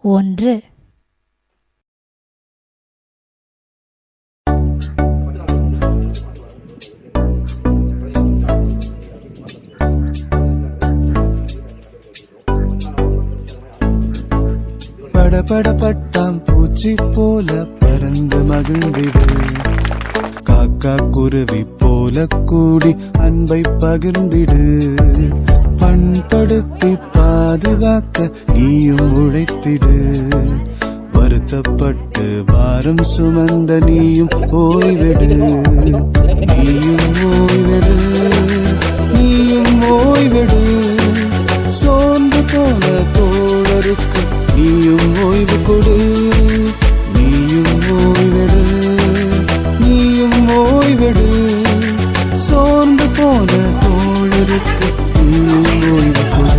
1 படபடப்பட்டாம் பூச்சி போல பறந்து மகிழ்ந்திடு, காக்கா குருவி போல கூடி அன்பை பகிர்ந்திடு. பண்படுத்தி பாதுகாக்க நீயும் உழைத்திடு, வருத்தப்பட்டு பாரம் சுமந்த நீயும் ஓய்விடு. நீயும் ஓய்விடு, நீயும் ஓய்விடு. சோர்ந்து போன தோழருக்கு நீயும் ஓய்வு கொடு. நீயும் ஓய்விடு, நீயும் ஓய்விடு. சோர்ந்து போன தோழருக்கு நீயும் ஓய்வு கொடு.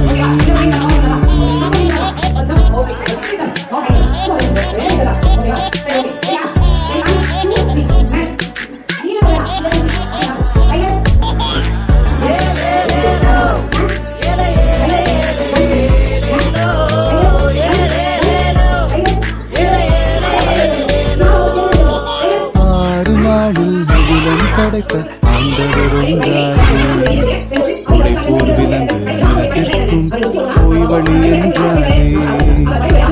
படைத்த ஆண்டவர் ஒன்றாரே, உடைப்போர் விலங்கு நிலத்திற்கும் போய் வழி என்றாரே.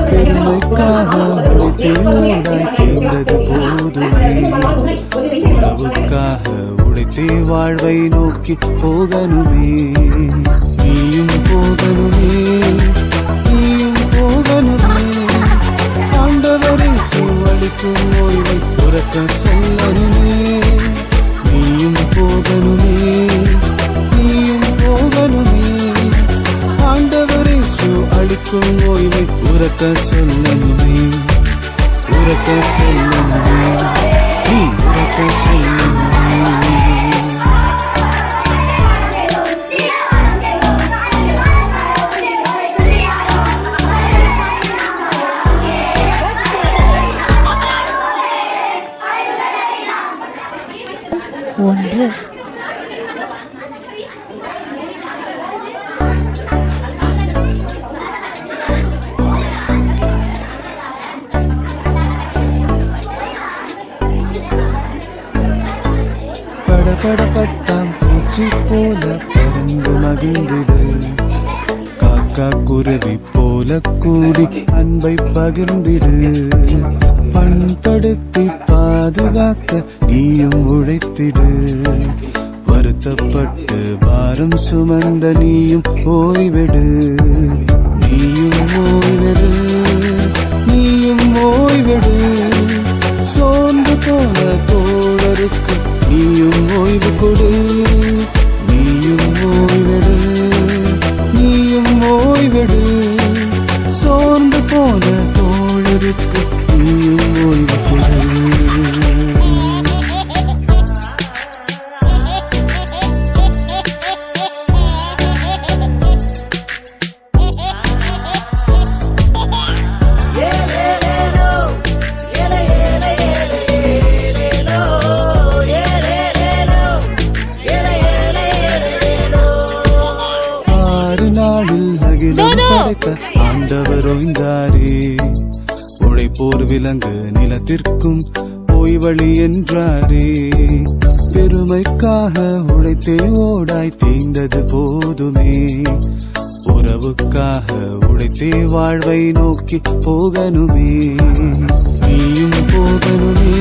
பெருமைக்காக உழைத்தே ஓடாய் தேர்ந்தது போதுமே, உறவுக்காக உழைத்தே வாழ்வை நோக்கி போகணுமே. நீயும் போகணுமே, நீயும் போகணுமே. ஆண்டவரை அளிக்கும் ஓய்வை உறக்க சொல்லணுமே. நீயும் போகணுமே, நீயும் போகணுமே. ஆண்டவரை அளிக்கும் ஓய்வை உறக்க சொல்லணுமே, உறக்க சொல்லணுமே. நீ உறக்க சொல்லணுமே. 1 படபடப்பட்டாம் பூச்சி போல பறந்து மகிழ்ந்திடு, காக்கா குருவி போல கூடி அன்பை பகிர்ந்திடு. பண்படுத்தி பாதுகாக்க நீயும் உழைத்திடு, வருத்தப்பட்டு பாரம் சுமந்த நீயும் ஓய்விடு. நீயும் ஓய்விடு, நீயும் ஓய்விடு. சோர்ந்து போன தோழருக்கு நீயும் ஓய்வு கொடு. நீயும் ஓய்விடு, நீயும் ஓய்விடு. சோர்ந்து போன தோழருக்கு நீயும் ஓய்வு கொடு. படைத்த ஆண்டவர் ஓய்ந்தாரே, உழைப்போர் விலங்கு நிலத்திற்கும் போய் வழி என்றாரே. பெருமைக்காக உழைத்தே ஓடாய் தேய்ந்தது போதுமே, உறவுக்காக உழைத்தே வாழ்வை நோக்கி போகணுமே. நீயும் போகணுமே,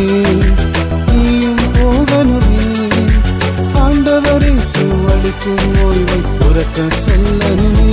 நீயும் போகணுமே. ஆண்டவரை அளிக்கும் ஓய்வை உறக்க சொல்லணுமே.